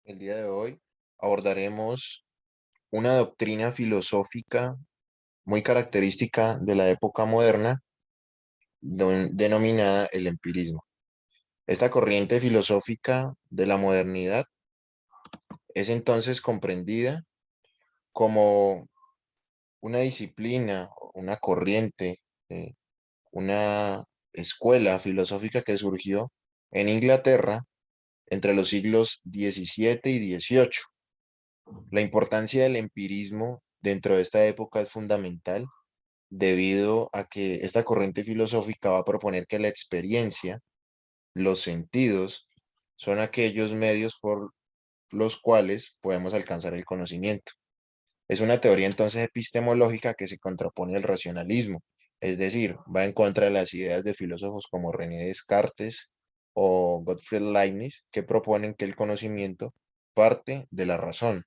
El día de hoy abordaremos una doctrina filosófica muy característica de la época moderna, denominada el empirismo. Esta corriente filosófica de la modernidad es entonces comprendida como una disciplina, una corriente, una escuela filosófica que surgió en Inglaterra entre los siglos XVII y XVIII. La importancia del empirismo dentro de esta época es fundamental debido a que esta corriente filosófica va a proponer que la experiencia, los sentidos, son aquellos medios por los cuales podemos alcanzar el conocimiento. Es una teoría entonces epistemológica que se contrapone al racionalismo, es decir, va en contra de las ideas de filósofos como René Descartes o Gottfried Leibniz, que proponen que el conocimiento parte de la razón.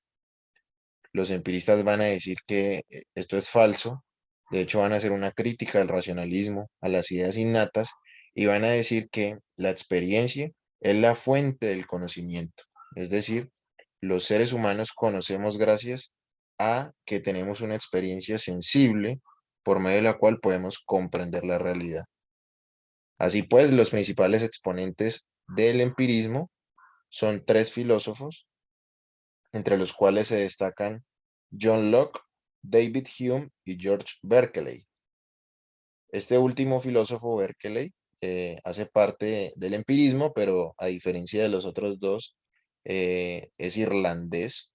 Los empiristas van a decir que esto es falso, de hecho van a hacer una crítica al racionalismo, a las ideas innatas, y van a decir que la experiencia es la fuente del conocimiento. Es decir, los seres humanos conocemos gracias a que tenemos una experiencia sensible por medio de la cual podemos comprender la realidad. Así pues, los principales exponentes del empirismo son tres filósofos, entre los cuales se destacan John Locke, David Hume y George Berkeley. Este último filósofo, Berkeley, hace parte del empirismo, pero a diferencia de los otros dos, es irlandés,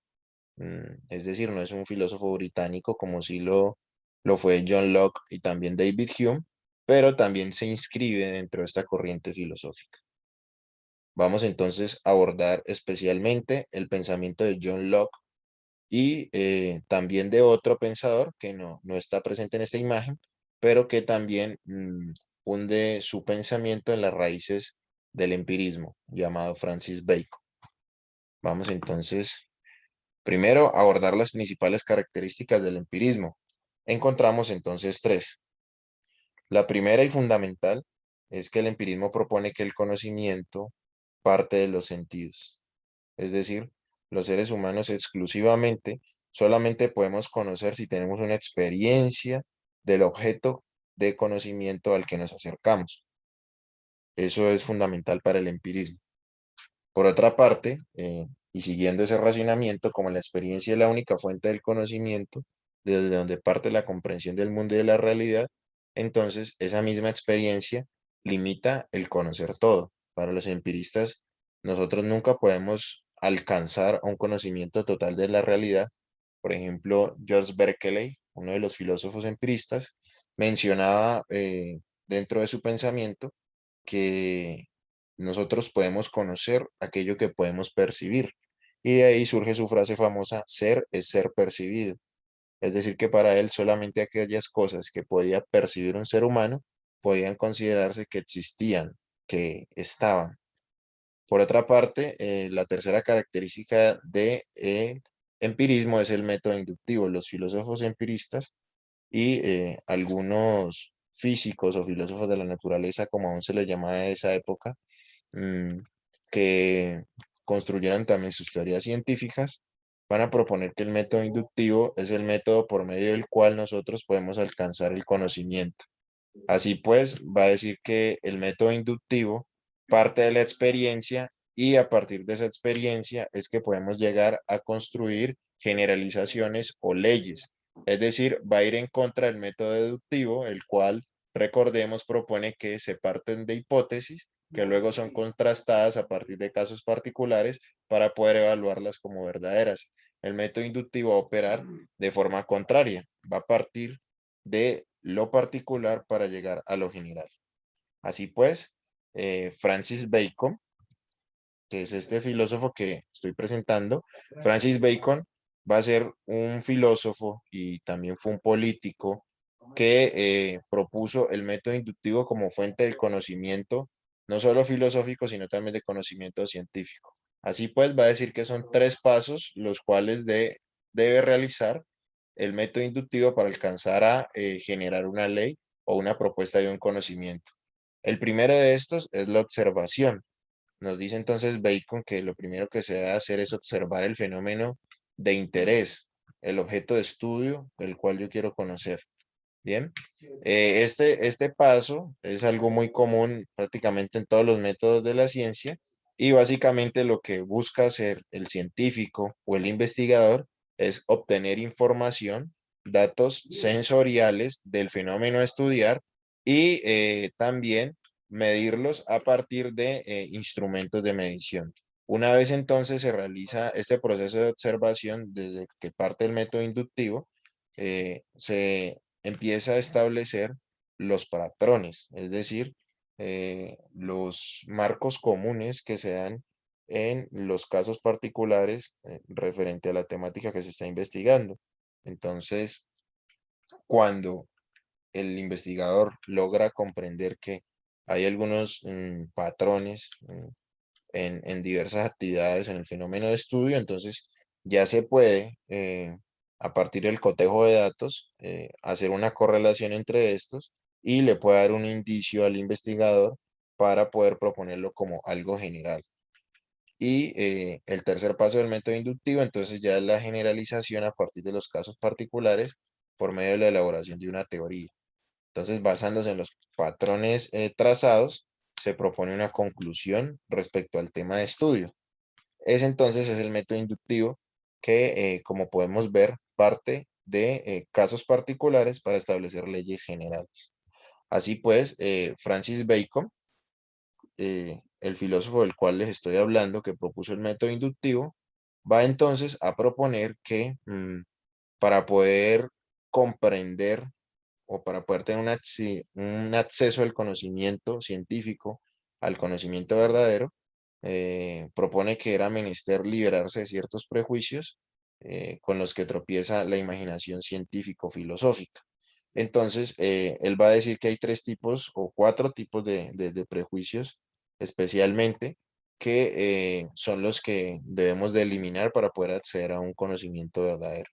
es decir, no es un filósofo británico como sí lo fue John Locke y también David Hume, pero también se inscribe dentro de esta corriente filosófica. Vamos entonces a abordar especialmente el pensamiento de John Locke y también de otro pensador que no está presente en esta imagen, pero que también hunde su pensamiento en las raíces del empirismo, llamado Francis Bacon. Vamos entonces primero a abordar las principales características del empirismo. Encontramos entonces tres. La primera y fundamental es que el empirismo propone que el conocimiento parte de los sentidos. Es decir, los seres humanos exclusivamente solamente podemos conocer si tenemos una experiencia del objeto de conocimiento al que nos acercamos. Eso es fundamental para el empirismo. Por otra parte, y siguiendo ese racionamiento, como la experiencia es la única fuente del conocimiento, desde donde parte la comprensión del mundo y de la realidad, entonces esa misma experiencia limita el conocer todo. Para los empiristas, nosotros nunca podemos alcanzar a un conocimiento total de la realidad. Por ejemplo, George Berkeley, uno de los filósofos empiristas, mencionaba dentro de su pensamiento que nosotros podemos conocer aquello que podemos percibir. Y de ahí surge su frase famosa, ser es ser percibido. Es decir, que para él solamente aquellas cosas que podía percibir un ser humano podían considerarse que existían, que estaban. Por otra parte, la tercera característica de empirismo es el método inductivo. Los filósofos empiristas y algunos físicos o filósofos de la naturaleza, como aún se les llamaba en esa época, mm, que construyeran también sus teorías científicas, van a proponer que el método inductivo es el método por medio del cual nosotros podemos alcanzar el conocimiento. Así pues, va a decir que el método inductivo parte de la experiencia y a partir de esa experiencia es que podemos llegar a construir generalizaciones o leyes. Es decir, va a ir en contra del método deductivo, el cual, recordemos, propone que se parten de hipótesis que luego son contrastadas a partir de casos particulares para poder evaluarlas como verdaderas. El método inductivo va a operar de forma contraria, va a partir de lo particular para llegar a lo general. Así pues, Francis Bacon, que es este filósofo que estoy presentando, Francis Bacon va a ser un filósofo y también fue un político que propuso el método inductivo como fuente del conocimiento, no solo filosófico, sino también de conocimiento científico. Así pues, va a decir que son tres pasos los cuales debe realizar el método inductivo para alcanzar a generar una ley o una propuesta de un conocimiento. El primero de estos es la observación. Nos dice entonces Bacon que lo primero que se debe hacer es observar el fenómeno de interés, el objeto de estudio, el cual yo quiero conocer. Bien, este paso es algo muy común prácticamente en todos los métodos de la ciencia y básicamente lo que busca hacer el científico o el investigador es obtener información, datos sensoriales del fenómeno a estudiar y también medirlos a partir de instrumentos de medición. Una vez entonces se realiza este proceso de observación desde que parte el método inductivo, se empieza a establecer los patrones, es decir, los marcos comunes que se dan en los casos particulares referente a la temática que se está investigando. Entonces, cuando el investigador logra comprender que hay algunos patrones en diversas actividades en el fenómeno de estudio, entonces ya se puede, a partir del cotejo de datos, hacer una correlación entre estos y le puede dar un indicio al investigador para poder proponerlo como algo general. Y el tercer paso del método inductivo, entonces ya es la generalización a partir de los casos particulares por medio de la elaboración de una teoría. Entonces, basándose en los patrones trazados, se propone una conclusión respecto al tema de estudio. Ese entonces es el método inductivo que, como podemos ver, parte de casos particulares para establecer leyes generales. Así pues, Francis Bacon, el filósofo del cual les estoy hablando, que propuso el método inductivo, va entonces a proponer que para poder comprender o para poder tener un acceso al conocimiento científico, al conocimiento verdadero, propone que era menester liberarse de ciertos prejuicios con los que tropieza la imaginación científico-filosófica. Entonces, él va a decir que hay tres tipos o cuatro tipos de prejuicios, especialmente, que son los que debemos de eliminar para poder acceder a un conocimiento verdadero.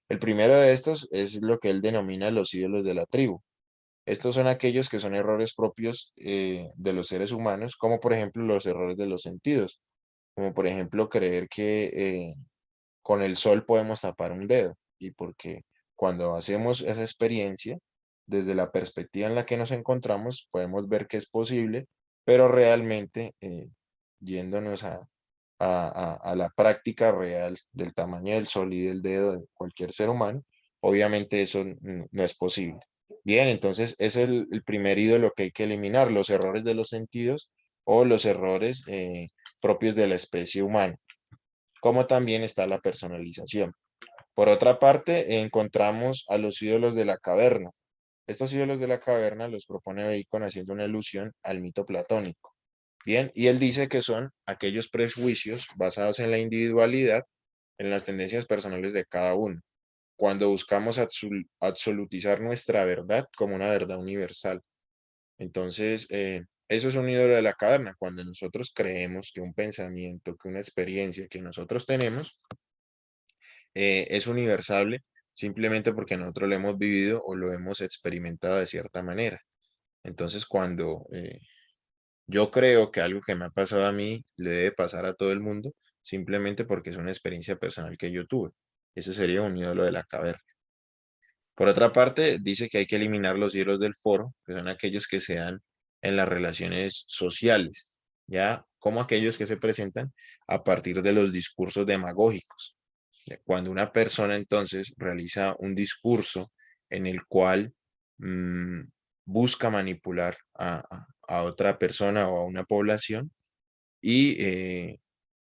El primero de estos es lo que él denomina los ídolos de la tribu. Estos son aquellos que son errores propios de los seres humanos, como por ejemplo los errores de los sentidos, como por ejemplo creer que con el sol podemos tapar un dedo, y porque cuando hacemos esa experiencia, desde la perspectiva en la que nos encontramos, podemos ver que es posible, pero realmente yéndonos a la práctica real del tamaño del sol y del dedo de cualquier ser humano, obviamente eso no es posible. Bien, entonces ese es el primer ídolo que hay que eliminar, los errores de los sentidos o los errores propios de la especie humana, como también está la personalización. Por otra parte, encontramos a los ídolos de la caverna. Estos ídolos de la caverna los propone Bacon haciendo una alusión al mito platónico. Bien, y él dice que son aquellos prejuicios basados en la individualidad, en las tendencias personales de cada uno, cuando buscamos absolutizar nuestra verdad como una verdad universal. Entonces, eso es un ídolo de la caverna, cuando nosotros creemos que un pensamiento, que una experiencia que nosotros tenemos es universal simplemente porque nosotros lo hemos vivido o lo hemos experimentado de cierta manera. Entonces, cuando yo creo que algo que me ha pasado a mí le debe pasar a todo el mundo, simplemente porque es una experiencia personal que yo tuve. Eso sería un ídolo de la caverna. Por otra parte, dice que hay que eliminar los ídolos del foro, que son aquellos que se dan en las relaciones sociales, ya como aquellos que se presentan a partir de los discursos demagógicos. Cuando una persona entonces realiza un discurso en el cual mm, busca manipular a otra persona o a una población y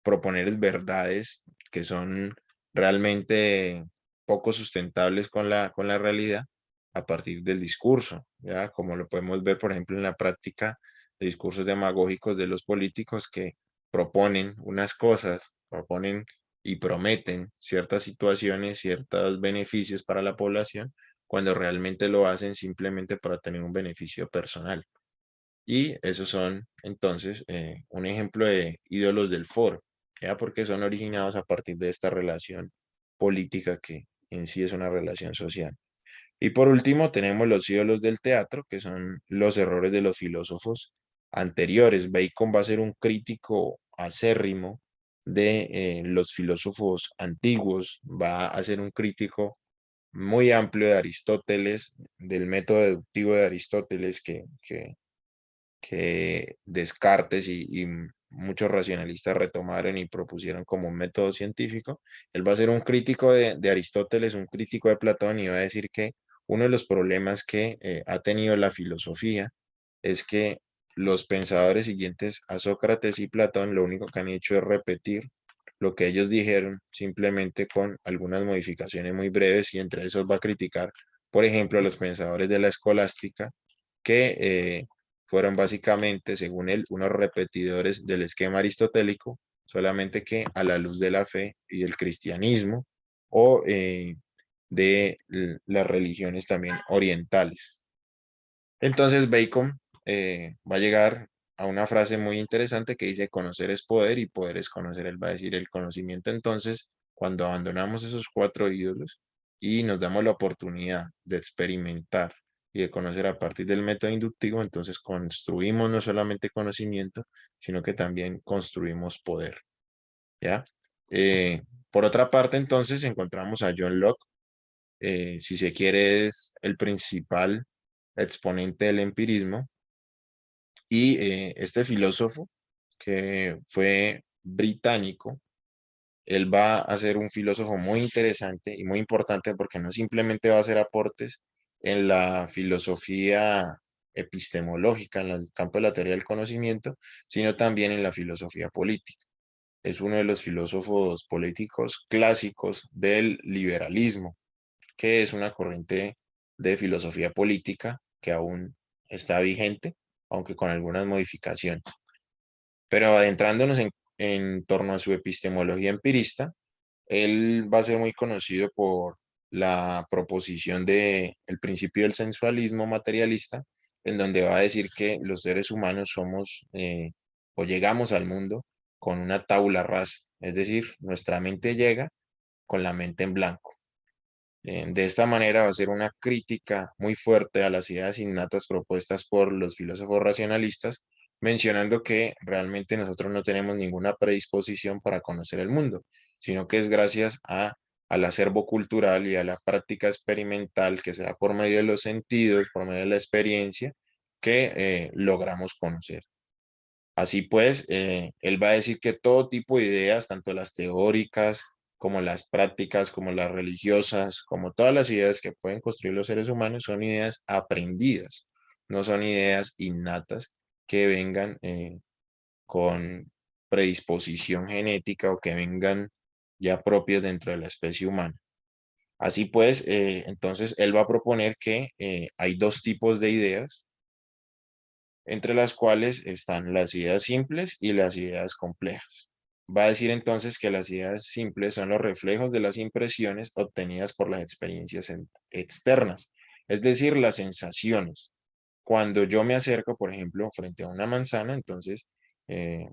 proponer verdades que son realmente poco sustentables con la realidad a partir del discurso, ¿ya? Como lo podemos ver, por ejemplo, en la práctica de discursos demagógicos de los políticos que proponen unas cosas, proponen y prometen ciertas situaciones, ciertos beneficios para la población, cuando realmente lo hacen simplemente para tener un beneficio personal. Y esos son entonces un ejemplo de ídolos del foro, ¿ya? Porque son originados a partir de esta relación política que en sí es una relación social. Y por último tenemos los ídolos del teatro, que son los errores de los filósofos anteriores. Bacon va a ser un crítico acérrimo de los filósofos antiguos, va a ser un crítico muy amplio de Aristóteles, del método deductivo de Aristóteles que Descartes y muchos racionalistas retomaron y propusieron como un método científico. Él va a ser un crítico de Aristóteles, un crítico de Platón y va a decir que uno de los problemas que ha tenido la filosofía es que los pensadores siguientes a Sócrates y Platón lo único que han hecho es repetir lo que ellos dijeron, simplemente con algunas modificaciones muy breves, y entre esos va a criticar, por ejemplo, a los pensadores de la escolástica, que fueron básicamente, según él, unos repetidores del esquema aristotélico, solamente que a la luz de la fe y del cristianismo o de las religiones también orientales. Entonces Bacon va a llegar a una frase muy interesante que dice: conocer es poder y poder es conocer. Él va a decir el conocimiento, entonces, cuando abandonamos esos cuatro ídolos y nos damos la oportunidad de experimentar y de conocer a partir del método inductivo, entonces construimos no solamente conocimiento, sino que también construimos poder, ¿ya? Por otra parte, entonces, encontramos a John Locke. Si se quiere, es el principal exponente del empirismo, y este filósofo, que fue británico, él va a ser un filósofo muy interesante y muy importante, porque no simplemente va a hacer aportes en la filosofía epistemológica, en el campo de la teoría del conocimiento, sino también en la filosofía política. Es uno de los filósofos políticos clásicos del liberalismo, que es una corriente de filosofía política que aún está vigente, aunque con algunas modificaciones. Pero adentrándonos en torno a su epistemología empirista, él va a ser muy conocido por la proposición de el principio del sensualismo materialista, en donde va a decir que los seres humanos somos o llegamos al mundo con una tabula rasa, es decir, nuestra mente llega con la mente en blanco. De esta manera va a ser una crítica muy fuerte a las ideas innatas propuestas por los filósofos racionalistas, mencionando que realmente nosotros no tenemos ninguna predisposición para conocer el mundo, sino que es gracias al acervo cultural y a la práctica experimental que se da por medio de los sentidos, por medio de la experiencia, que logramos conocer. Así pues, él va a decir que todo tipo de ideas, tanto las teóricas como las prácticas, como las religiosas, como todas las ideas que pueden construir los seres humanos, son ideas aprendidas, no son ideas innatas que vengan con predisposición genética o que vengan ya propios dentro de la especie humana. Así pues, entonces él va a proponer que hay dos tipos de ideas, entre las cuales están las ideas simples y las ideas complejas. Va a decir entonces que las ideas simples son los reflejos de las impresiones obtenidas por las experiencias externas, es decir, las sensaciones. Cuando yo me acerco, por ejemplo, frente a una manzana, entonces eh,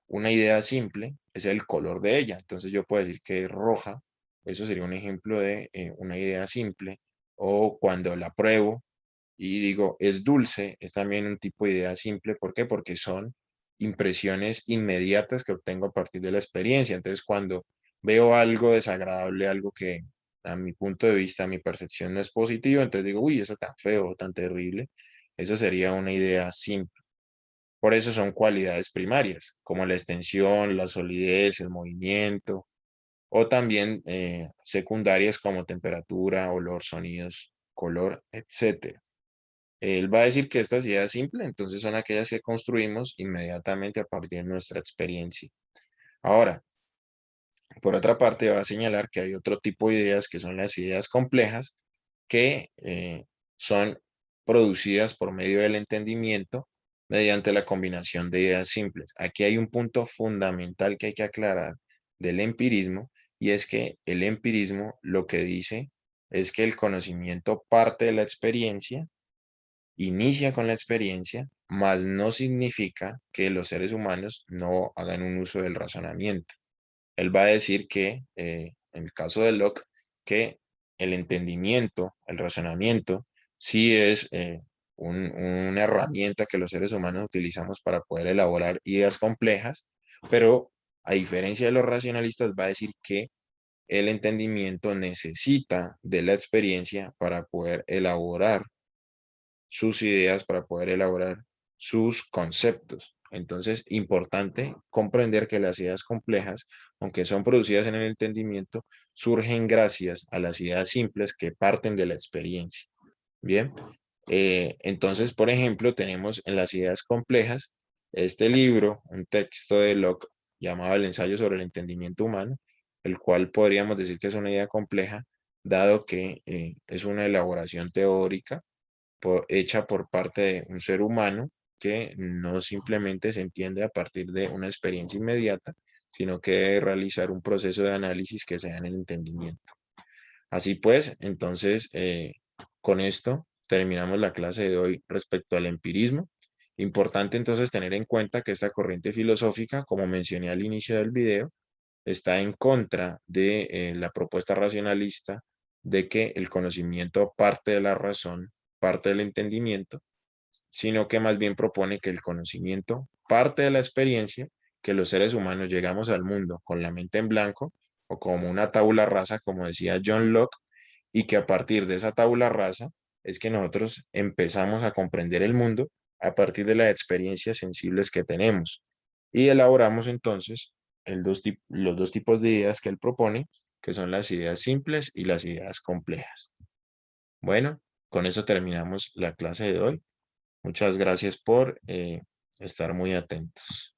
una idea simple es el color de ella. Entonces yo puedo decir que es roja. Eso sería un ejemplo de una idea simple. O cuando la pruebo y digo, es dulce, es también un tipo de idea simple. ¿Por qué? Porque son impresiones inmediatas que obtengo a partir de la experiencia. Entonces, cuando veo algo desagradable, algo que a mi punto de vista, a mi percepción no es positivo, entonces digo, uy, eso tan feo, tan terrible. Eso sería una idea simple. Por eso son cualidades primarias, como la extensión, la solidez, el movimiento, o también secundarias como temperatura, olor, sonidos, color, etcétera. Él va a decir que estas ideas simples, entonces, son aquellas que construimos inmediatamente a partir de nuestra experiencia. Ahora, por otra parte, va a señalar que hay otro tipo de ideas que son las ideas complejas, que son producidas por medio del entendimiento mediante la combinación de ideas simples. Aquí hay un punto fundamental que hay que aclarar del empirismo, y es que el empirismo lo que dice es que el conocimiento parte de la experiencia, inicia con la experiencia, mas no significa que los seres humanos no hagan un uso del razonamiento. Él va a decir que, en el caso de Locke, que el entendimiento, el razonamiento, sí es una herramienta que los seres humanos utilizamos para poder elaborar ideas complejas, pero a diferencia de los racionalistas va a decir que el entendimiento necesita de la experiencia para poder elaborar sus ideas, para poder elaborar sus conceptos. Entonces, importante comprender que las ideas complejas, aunque son producidas en el entendimiento, surgen gracias a las ideas simples que parten de la experiencia. Bien, entonces, por ejemplo, tenemos en las ideas complejas este libro, un texto de Locke llamado El ensayo sobre el entendimiento humano, el cual podríamos decir que es una idea compleja, dado que es una elaboración teórica hecha por parte de un ser humano que no simplemente se entiende a partir de una experiencia inmediata, sino que debe realizar un proceso de análisis que se da en el entendimiento. Así pues, entonces, con esto terminamos la clase de hoy respecto al empirismo. Importante entonces tener en cuenta que esta corriente filosófica, como mencioné al inicio del video, está en contra de la propuesta racionalista de que el conocimiento parte de la razón, parte del entendimiento, sino que más bien propone que el conocimiento parte de la experiencia, que los seres humanos llegamos al mundo con la mente en blanco o como una tabula rasa, como decía John Locke, y que a partir de esa tabula rasa es que nosotros empezamos a comprender el mundo a partir de las experiencias sensibles que tenemos. Y elaboramos entonces los dos tipos de ideas que él propone, que son las ideas simples y las ideas complejas. Bueno, con eso terminamos la clase de hoy. Muchas gracias por estar muy atentos.